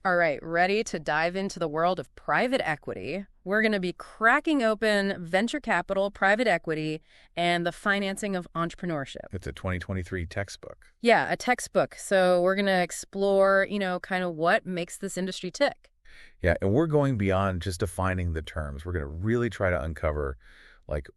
All right, ready to dive into the world of private equity? We're going to be cracking open venture capital, private equity, and the financing of entrepreneurship. It's a 2023 textbook. Yeah, a textbook. So we're going to explore, kind of what makes this industry tick. Yeah, and we're going beyond just defining the terms. We're going to really try to uncover,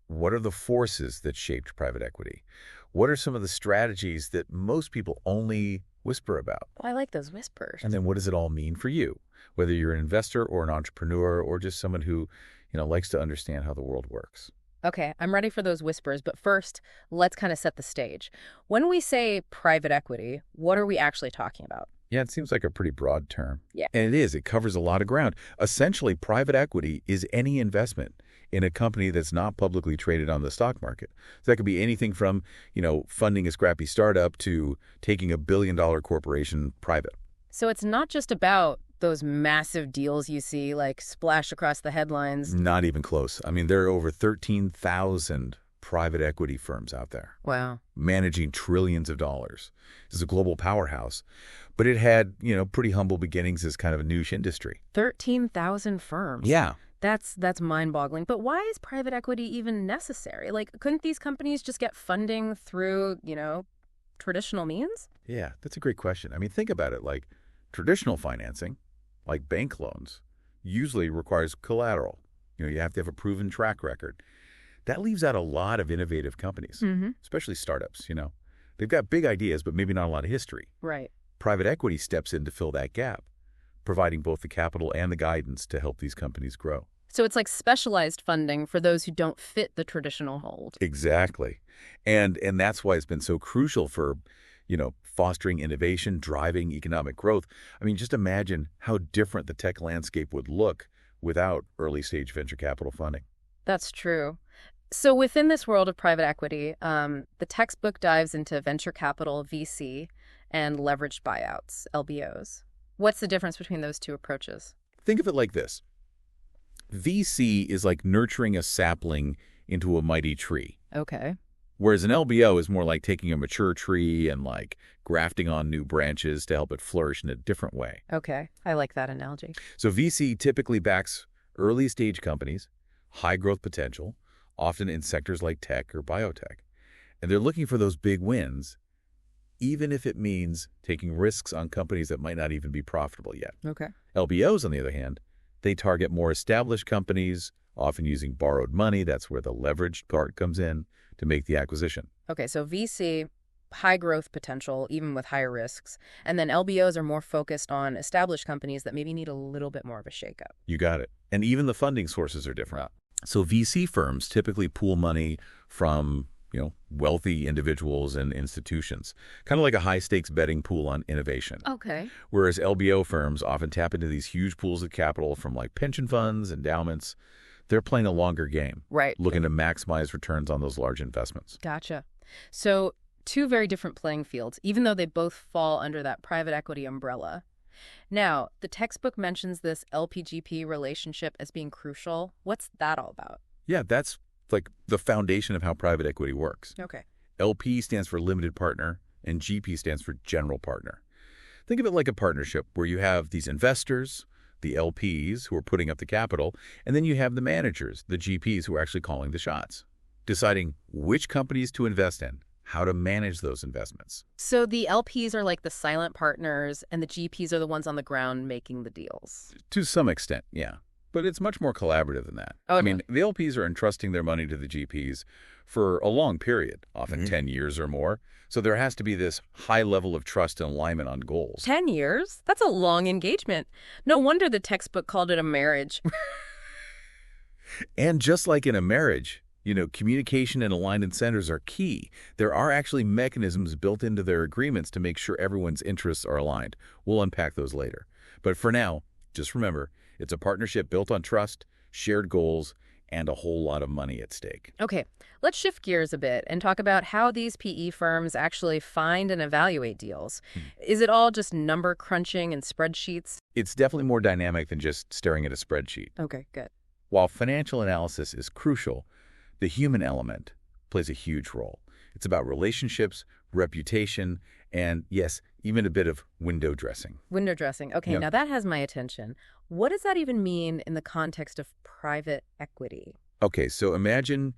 what are the forces that shaped private equity? What are some of the strategies that most people only whisper about? Oh, I like those whispers. And then what does it all mean for you? Whether you're an investor or an entrepreneur or just someone who, likes to understand how the world works. Okay, I'm ready for those whispers, but first, let's kind of set the stage. When we say private equity, what are we actually talking about? Yeah, it seems like a pretty broad term. Yeah. And it is. It covers a lot of ground. Essentially, private equity is any investment in a company that's not publicly traded on the stock market. So that could be anything from, funding a scrappy startup to taking a billion-dollar corporation private. So it's not just about those massive deals you see, splash across the headlines. Not even close. I mean, there are over 13,000 private equity firms out there. Wow. Managing trillions of dollars. It's a global powerhouse. But it had, pretty humble beginnings as kind of a niche industry. 13,000 firms. Yeah. That's mind-boggling. But why is private equity even necessary? Couldn't these companies just get funding through, traditional means? Yeah, that's a great question. I mean, think about it. Traditional financing, like bank loans, usually requires collateral. You have to have a proven track record. That leaves out a lot of innovative companies, especially startups, They've got big ideas, but maybe not a lot of history. Right. Private equity steps in to fill that gap, providing both the capital and the guidance to help these companies grow. So it's like specialized funding for those who don't fit the traditional mold. Exactly. And that's why it's been so crucial for, fostering innovation, driving economic growth. I mean, just imagine how different the tech landscape would look without early-stage venture capital funding. That's true. So within this world of private equity, the textbook dives into venture capital, VC, and leveraged buyouts, LBOs. What's the difference between those two approaches? Think of it like this. VC is like nurturing a sapling into a mighty tree. Okay. Whereas an LBO is more like taking a mature tree and grafting on new branches to help it flourish in a different way. Okay. I like that analogy. So VC typically backs early stage companies, high growth potential, often in sectors like tech or biotech. And they're looking for those big wins, even if it means taking risks on companies that might not even be profitable yet. Okay. LBOs, on the other hand, they target more established companies, often using borrowed money. That's where the leveraged part comes in to make the acquisition. Okay, so VC, high growth potential, even with higher risks. And then LBOs are more focused on established companies that maybe need a little bit more of a shakeup. You got it. And even the funding sources are different. So VC firms typically pool money from, wealthy individuals and institutions, kind of like a high-stakes betting pool on innovation. Okay. Whereas LBO firms often tap into these huge pools of capital from pension funds, endowments. They're playing a longer game. Right. Looking to maximize returns on those large investments. Gotcha. So two very different playing fields, even though they both fall under that private equity umbrella. Now, the textbook mentions this LP-GP relationship as being crucial. What's that all about? Yeah, that's the foundation of how private equity works. Okay. LP stands for limited partner, and GP stands for general partner. Think of it like a partnership where you have these investors, the LPs who are putting up the capital, and then you have the managers, the GPs who are actually calling the shots, deciding which companies to invest in, how to manage those investments. So the LPs are like the silent partners, and the GPs are the ones on the ground making the deals. To some extent, yeah. But it's much more collaborative than that. Okay. I mean, the LPs are entrusting their money to the GPs for a long period, often 10 years or more. So there has to be this high level of trust and alignment on goals. 10 years? That's a long engagement. No wonder the textbook called it a marriage. And just like in a marriage, communication and aligned incentives are key. There are actually mechanisms built into their agreements to make sure everyone's interests are aligned. We'll unpack those later. But for now, just remember, it's a partnership built on trust, shared goals, and a whole lot of money at stake. Okay, let's shift gears a bit and talk about how these PE firms actually find and evaluate deals. Is it all just number crunching and spreadsheets? It's definitely more dynamic than just staring at a spreadsheet. Okay, good. While financial analysis is crucial, the human element plays a huge role. It's about relationships, reputation, And yes, even a bit of window dressing. Window dressing. Okay, Yep. now that has my attention. What does that even mean in the context of private equity? Okay, so imagine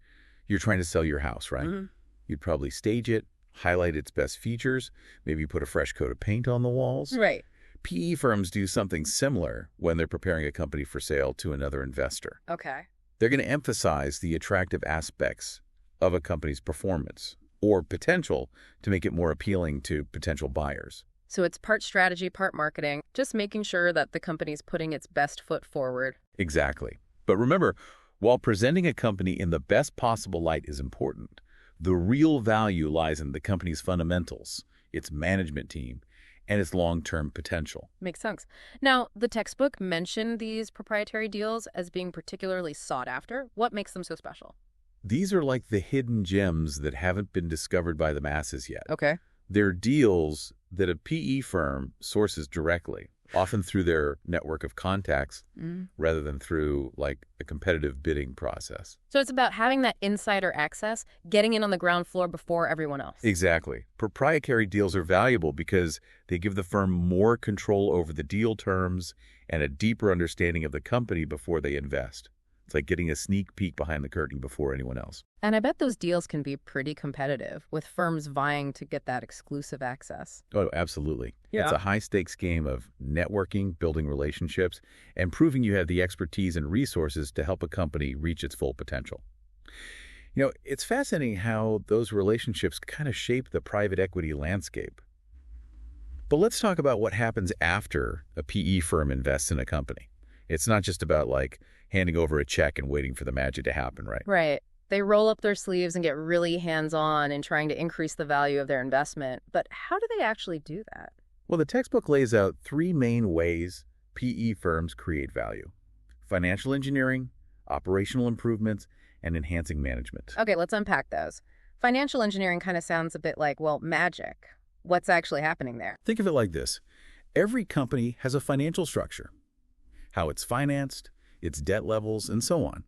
you're trying to sell your house, right? Hmm. You'd probably stage it, highlight its best features, maybe put a fresh coat of paint on the walls. Right. PE firms do something similar when they're preparing a company for sale to another investor. Okay. They're going to emphasize the attractive aspects of a company's performance or potential to make it more appealing to potential buyers. So it's part strategy, part marketing, just making sure that the company's putting its best foot forward. Exactly. But remember, while presenting a company in the best possible light is important, the real value lies in the company's fundamentals, its management team, and its long-term potential. Makes sense. Now, the textbook mentioned these proprietary deals as being particularly sought after. What makes them so special? These are like the hidden gems that haven't been discovered by the masses yet. Okay. They're deals that a PE firm sources directly, often through their network of contacts rather than through like a competitive bidding process. So it's about having that insider access, getting in on the ground floor before everyone else. Exactly. Proprietary deals are valuable because they give the firm more control over the deal terms and a deeper understanding of the company before they invest. It's like getting a sneak peek behind the curtain before anyone else. And I bet those deals can be pretty competitive, with firms vying to get that exclusive access. Oh, absolutely. Yeah. It's a high-stakes game of networking, building relationships, and proving you have the expertise and resources to help a company reach its full potential. You know, it's fascinating how those relationships kind of shape the private equity landscape. But let's talk about what happens after a PE firm invests in a company. It's not just about like handing over a check and waiting for the magic to happen, right? Right. They roll up their sleeves and get really hands-on in trying to increase the value of their investment. But how do they actually do that? Well, the textbook lays out three main ways PE firms create value: financial engineering, operational improvements, and enhancing management. Okay, let's unpack those. Financial engineering kind of sounds a bit like, well, magic. What's actually happening there? Think of it like this. Every company has a financial structure: how it's financed, its debt levels, and so on.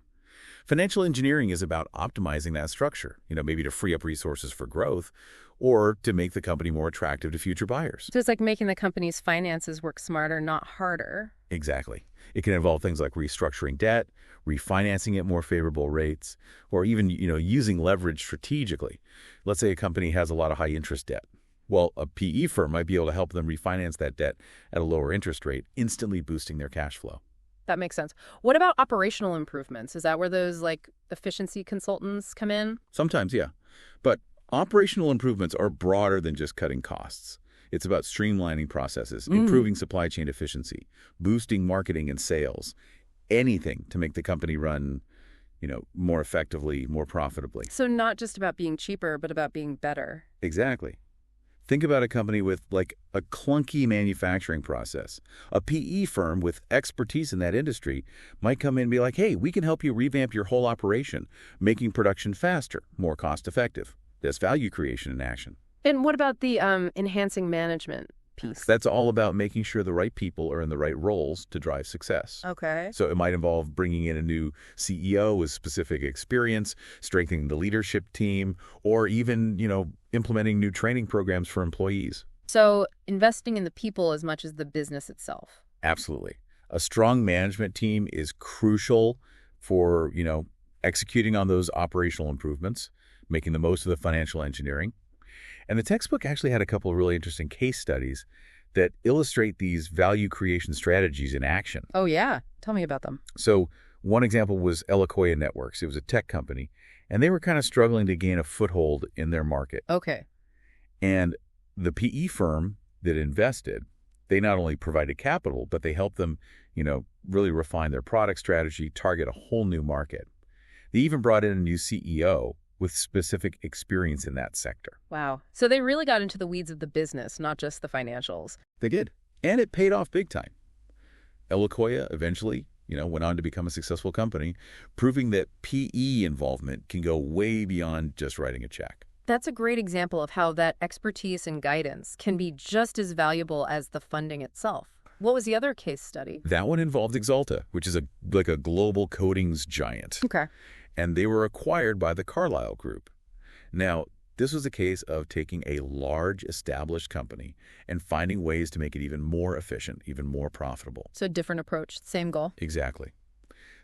Financial engineering is about optimizing that structure, maybe to free up resources for growth or to make the company more attractive to future buyers. So it's like making the company's finances work smarter, not harder. Exactly. It can involve things like restructuring debt, refinancing at more favorable rates, or even, using leverage strategically. Let's say a company has a lot of high-interest debt. Well, a PE firm might be able to help them refinance that debt at a lower interest rate, instantly boosting their cash flow. That makes sense. What about operational improvements? Is that where those efficiency consultants come in? Sometimes, yeah. But operational improvements are broader than just cutting costs. It's about streamlining processes, improving supply chain efficiency, boosting marketing and sales, anything to make the company run, more effectively, more profitably. So not just about being cheaper, but about being better. Exactly. Think about a company with like a clunky manufacturing process. A PE firm with expertise in that industry might come in and be like, hey, we can help you revamp your whole operation, making production faster, more cost-effective. That's value creation in action. And what about the enhancing management piece? That's all about making sure the right people are in the right roles to drive success. Okay. So it might involve bringing in a new CEO with specific experience, strengthening the leadership team, or even, implementing new training programs for employees. So investing in the people as much as the business itself. Absolutely. A strong management team is crucial for, executing on those operational improvements, making the most of the financial engineering. And the textbook actually had a couple of really interesting case studies that illustrate these value creation strategies in action. Oh, yeah. Tell me about them. So one example was Eloquia Networks. It was a tech company, and they were kind of struggling to gain a foothold in their market. Okay. And the PE firm that invested, they not only provided capital, but they helped them, really refine their product strategy, target a whole new market. They even brought in a new CEO with specific experience in that sector. Wow. So they really got into the weeds of the business, not just the financials. They did. And it paid off big time. Eloquia eventually, went on to become a successful company, proving that PE involvement can go way beyond just writing a check. That's a great example of how that expertise and guidance can be just as valuable as the funding itself. What was the other case study? That one involved Axalta, which is like a global coatings giant. Okay. And they were acquired by the Carlyle Group. Now, This was a case of taking a large established company and finding ways to make it even more efficient, even more profitable. So different approach, same goal. Exactly.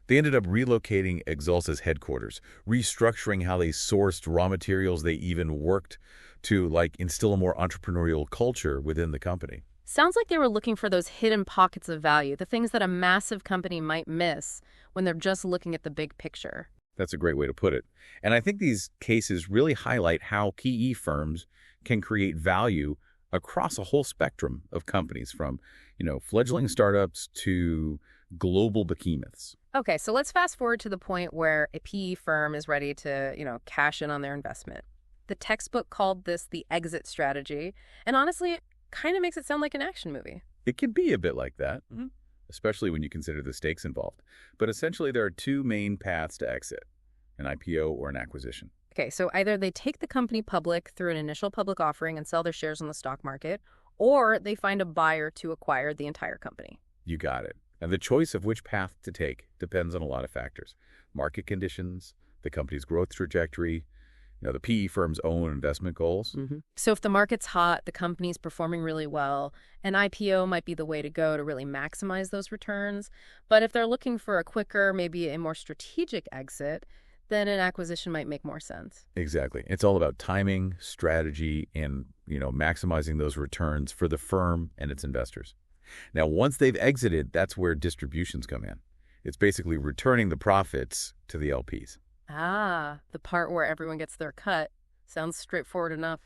They ended up relocating Exulsa's headquarters, restructuring how they sourced raw materials. They even worked to instill a more entrepreneurial culture within the company. Sounds like they were looking for those hidden pockets of value, the things that a massive company might miss when they're just looking at the big picture. That's a great way to put it. And I think these cases really highlight how PE firms can create value across a whole spectrum of companies, from, fledgling startups to global behemoths. Okay, so let's fast forward to the point where a PE firm is ready to, cash in on their investment. The textbook called this the exit strategy, and honestly, it kind of makes it sound like an action movie. It can be a bit like that, especially when you consider the stakes involved. But essentially, there are two main paths to exit: an IPO or an acquisition. Okay, so either they take the company public through an initial public offering and sell their shares on the stock market, or they find a buyer to acquire the entire company. You got it. And the choice of which path to take depends on a lot of factors: market conditions, the company's growth trajectory, the PE firm's own investment goals. So if the market's hot, the company's performing really well, an IPO might be the way to go to really maximize those returns. But if they're looking for a quicker, maybe a more strategic exit, then an acquisition might make more sense. Exactly. It's all about timing, strategy, and, maximizing those returns for the firm and its investors. Now, once they've exited, that's where distributions come in. It's basically returning the profits to the LPs. Ah, the part where everyone gets their cut. Sounds straightforward enough.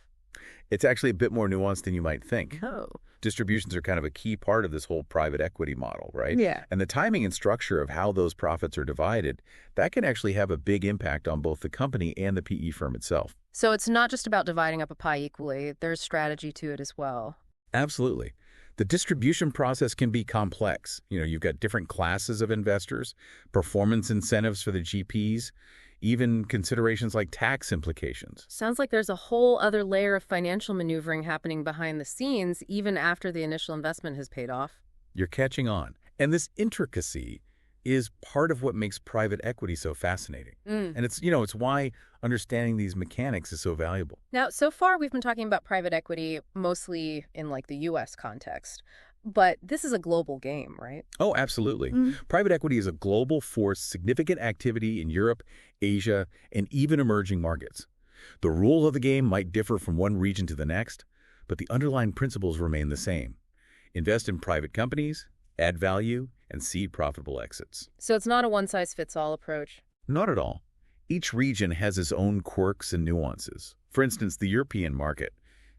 It's actually a bit more nuanced than you might think. Oh. Distributions are kind of a key part of this whole private equity model, right? Yeah. And the timing and structure of how those profits are divided, that can actually have a big impact on both the company and the PE firm itself. So it's not just about dividing up a pie equally. There's strategy to it as well. Absolutely. The distribution process can be complex. You've got different classes of investors, performance incentives for the GPs, even considerations like tax implications. Sounds like there's a whole other layer of financial maneuvering happening behind the scenes, even after the initial investment has paid off. You're catching on. And this intricacy is part of what makes private equity so fascinating. And it's why understanding these mechanics is so valuable. Now, so far we've been talking about private equity mostly in the US context, but this is a global game, right? Oh, absolutely. Private equity is a global force, significant activity in Europe, Asia, and even emerging markets. The rules of the game might differ from one region to the next, but the underlying principles remain the same. Invest in private companies, add value, and seed profitable exits. So it's not a one-size-fits-all approach. Not at all. Each region has its own quirks and nuances. For instance, the European market,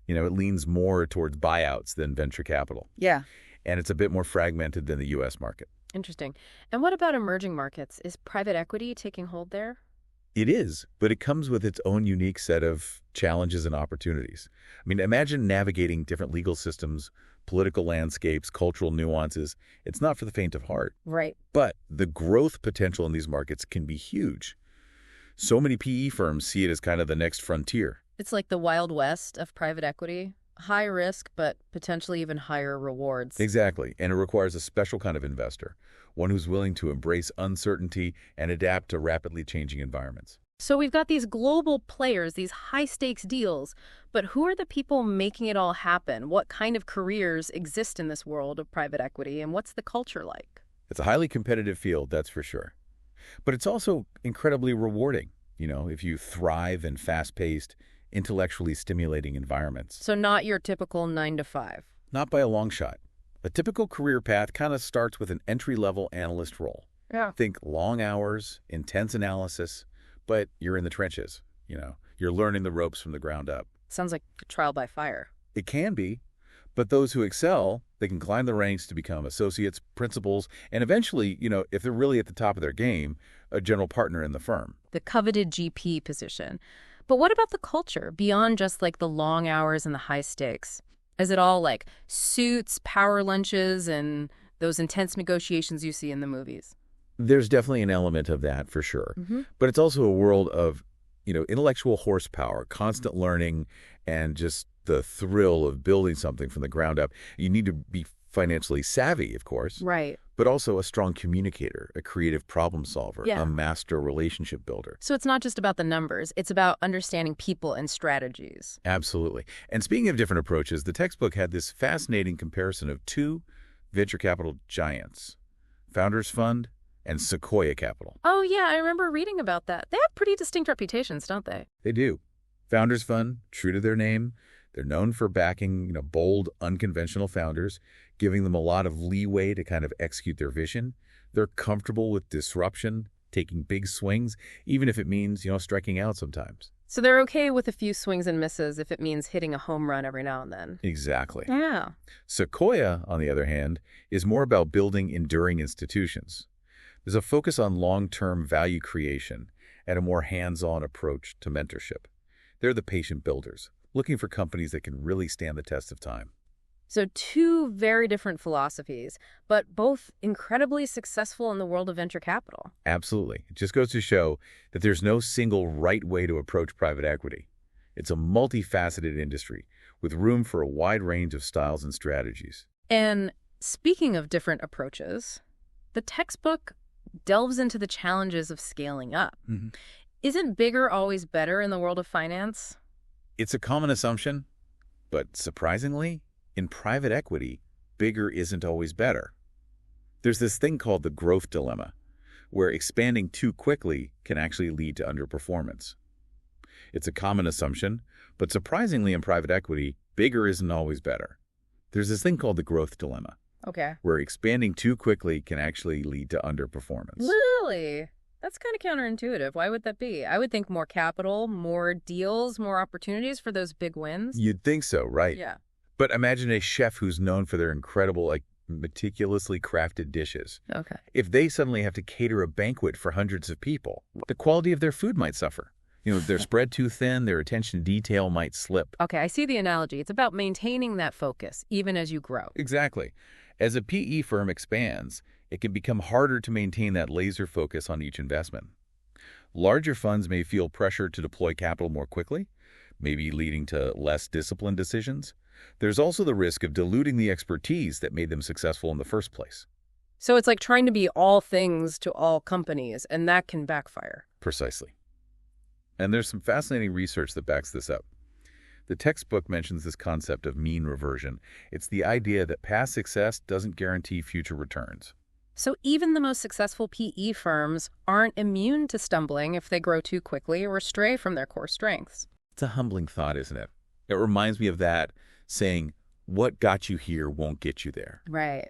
it leans more towards buyouts than venture capital. Yeah. And it's a bit more fragmented than the U.S. market. Interesting. And what about emerging markets? Is private equity taking hold there? It is, but it comes with its own unique set of challenges and opportunities. Imagine navigating different legal systems, political landscapes, cultural nuances. It's not for the faint of heart. Right. But the growth potential in these markets can be huge. So many PE firms see it as kind of the next frontier. It's like the Wild West of private equity. High risk, but potentially even higher rewards. Exactly. And it requires a special kind of investor, one who's willing to embrace uncertainty and adapt to rapidly changing environments. So we've got these global players, these high-stakes deals, but who are the people making it all happen? What kind of careers exist in this world of private equity, and what's the culture like? It's a highly competitive field, that's for sure. But it's also incredibly rewarding, if you thrive in fast-paced, intellectually stimulating environments. So not your typical 9 to 5. Not by a long shot. A typical career path kind of starts with an entry-level analyst role. Yeah. Think long hours, intense analysis, but you're in the trenches. You're learning the ropes from the ground up. Sounds like a trial by fire. It can be, but those who excel, they can climb the ranks to become associates, principals, and eventually, if they're really at the top of their game, a general partner in the firm. The coveted GP position. But what about the culture, beyond just the long hours and the high stakes? Is it all suits, power lunches, and those intense negotiations you see in the movies? There's definitely an element of that for sure. But it's also a world of, intellectual horsepower, constant learning, and just the thrill of building something from the ground up. You need to be Financially savvy, of course, Right. but also a strong communicator, a creative problem solver, Yeah. a master relationship builder. So it's not just about the numbers, it's about understanding people and strategies. Absolutely. And speaking of different approaches, the textbook had this fascinating comparison of two venture capital giants, Founders Fund and Sequoia Capital. Oh, yeah, I remember reading about that. They have pretty distinct reputations, don't they? They do. Founders Fund, true to their name, they're known for backing, bold, unconventional founders, giving them a lot of leeway to kind of execute their vision. They're comfortable with disruption, taking big swings, even if it means, striking out sometimes. So they're okay with a few swings and misses if it means hitting a home run every now and then. Exactly. Yeah. Sequoia, on the other hand, is more about building enduring institutions. There's a focus on long-term value creation and a more hands-on approach to mentorship. They're the patient builders, looking for companies that can really stand the test of time. So two very different philosophies, but both incredibly successful in the world of venture capital. Absolutely. It just goes to show that there's no single right way to approach private equity. It's a multifaceted industry with room for a wide range of styles and strategies. And speaking of different approaches, the textbook delves into the challenges of scaling up. Mm-hmm. Isn't bigger always better in the world of finance? It's a common assumption, but surprisingly, in private equity, bigger isn't always better. There's this thing called the growth dilemma, where expanding too quickly can actually lead to underperformance. It's a common assumption, but surprisingly in private equity, bigger isn't always better. There's this thing called the growth dilemma, Okay. where expanding too quickly can actually lead to underperformance. Really? That's kind of counterintuitive. Why would that be? I would think more capital, more deals, more opportunities for those big wins. You'd think so, right? Yeah. But imagine a chef who's known for their incredible, meticulously crafted dishes. Okay. If they suddenly have to cater a banquet for hundreds of people, the quality of their food might suffer. They're spread too thin, their attention to detail might slip. Okay, I see the analogy. It's about maintaining that focus, even as you grow. Exactly. As a PE firm expands, it can become harder to maintain that laser focus on each investment. Larger funds may feel pressure to deploy capital more quickly, maybe leading to less disciplined decisions. There's also the risk of diluting the expertise that made them successful in the first place. So it's like trying to be all things to all companies, and that can backfire. Precisely. And there's some fascinating research that backs this up. The textbook mentions this concept of mean reversion. It's the idea that past success doesn't guarantee future returns. So even the most successful PE firms aren't immune to stumbling if they grow too quickly or stray from their core strengths. It's a humbling thought, isn't it? It reminds me of that saying, what got you here won't get you there. Right.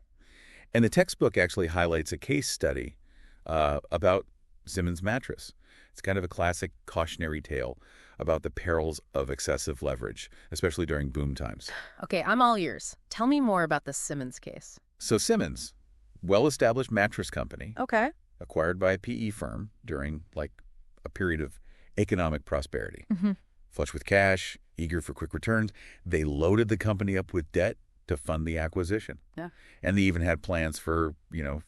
And the textbook actually highlights a case study about Simmons Mattress. It's kind of a classic cautionary tale about the perils of excessive leverage, especially during boom times. Okay, I'm all ears. Tell me more about the Simmons case. So Simmons, well-established mattress company, Okay. acquired by a PE firm during a period of economic prosperity. Mm-hmm. Flush with cash, eager for quick returns, they loaded the company up with debt to fund the acquisition. Yeah. And they even had plans for,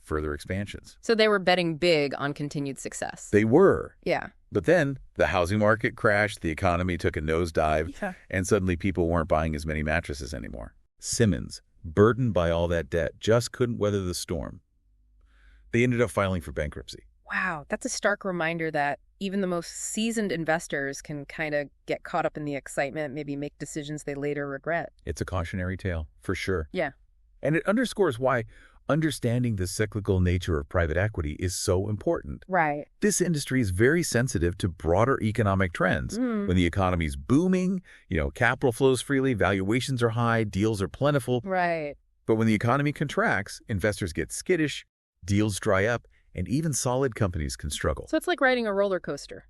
further expansions. So they were betting big on continued success. They were. Yeah. But then the housing market crashed, the economy took a nosedive, Yeah. and suddenly people weren't buying as many mattresses anymore. Simmons, burdened by all that debt, just couldn't weather the storm. They ended up filing for bankruptcy. Wow, that's a stark reminder that even the most seasoned investors can kind of get caught up in the excitement, maybe make decisions they later regret. It's a cautionary tale, for sure. Yeah. And it underscores why understanding the cyclical nature of private equity is so important. Right. This industry is very sensitive to broader economic trends. When the economy's booming, capital flows freely, valuations are high, deals are plentiful. Right. But when the economy contracts, investors get skittish, deals dry up, and even solid companies can struggle. So it's like riding a roller coaster.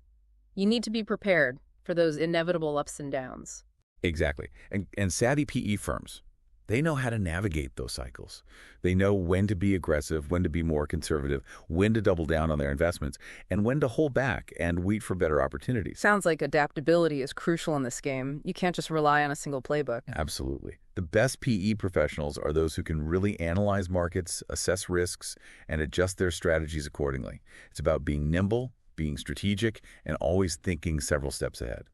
You need to be prepared for those inevitable ups and downs. Exactly. And savvy PE firms, they know how to navigate those cycles. They know when to be aggressive, when to be more conservative, when to double down on their investments, and when to hold back and wait for better opportunities. Sounds like adaptability is crucial in this game. You can't just rely on a single playbook. Absolutely. The best PE professionals are those who can really analyze markets, assess risks, and adjust their strategies accordingly. It's about being nimble, being strategic, and always thinking several steps ahead.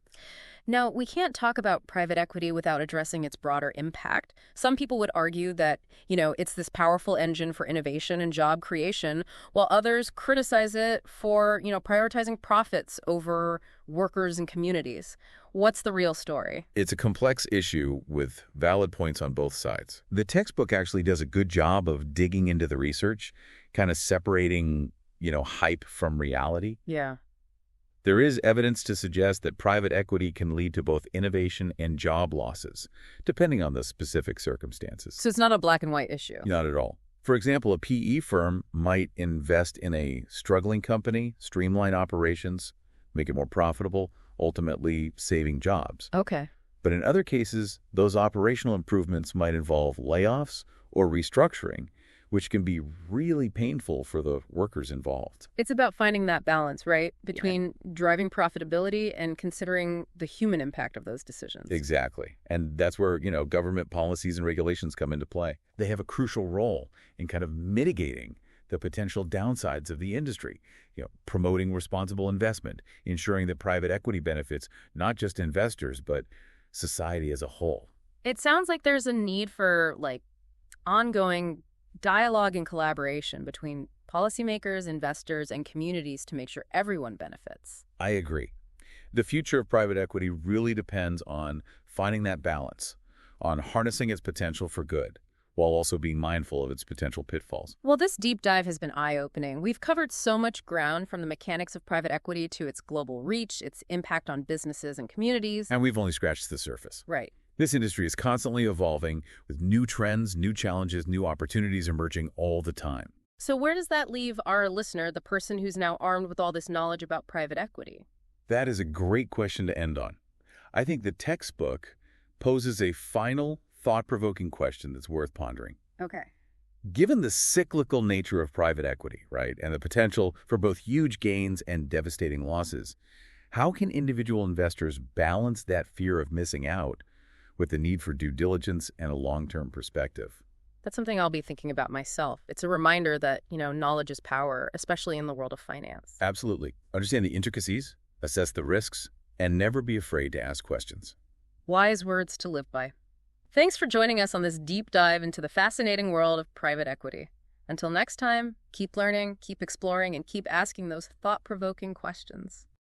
Now, we can't talk about private equity without addressing its broader impact. Some people would argue that, it's this powerful engine for innovation and job creation, while others criticize it for, prioritizing profits over workers and communities. What's the real story? It's a complex issue with valid points on both sides. The textbook actually does a good job of digging into the research, kind of separating, hype from reality. Yeah. There is evidence to suggest that private equity can lead to both innovation and job losses, depending on the specific circumstances. So it's not a black and white issue. Not at all. For example, a PE firm might invest in a struggling company, streamline operations, make it more profitable, ultimately saving jobs. Okay. But in other cases, those operational improvements might involve layoffs or restructuring, which can be really painful for the workers involved. It's about finding that balance, right? Between driving profitability and considering the human impact of those decisions. Exactly. And that's where, government policies and regulations come into play. They have a crucial role in kind of mitigating the potential downsides of the industry, promoting responsible investment, ensuring that private equity benefits not just investors, but society as a whole. It sounds like there's a need for, ongoing dialogue and collaboration between policymakers, investors, and communities to make sure everyone benefits. I agree. The future of private equity really depends on finding that balance, on harnessing its potential for good, while also being mindful of its potential pitfalls. Well, this deep dive has been eye-opening. We've covered so much ground, from the mechanics of private equity to its global reach, its impact on businesses and communities. And we've only scratched the surface. Right. This industry is constantly evolving with new trends, new challenges, new opportunities emerging all the time. So where does that leave our listener, the person who's now armed with all this knowledge about private equity? That is a great question to end on. I think the textbook poses a final, thought-provoking question that's worth pondering. Okay. Given the cyclical nature of private equity, right, and the potential for both huge gains and devastating losses, how can individual investors balance that fear of missing out with the need for due diligence and a long-term perspective? That's something I'll be thinking about myself. It's a reminder that, knowledge is power, especially in the world of finance. Absolutely. Understand the intricacies, assess the risks, and never be afraid to ask questions. Wise words to live by. Thanks for joining us on this deep dive into the fascinating world of private equity. Until next time, keep learning, keep exploring, and keep asking those thought-provoking questions.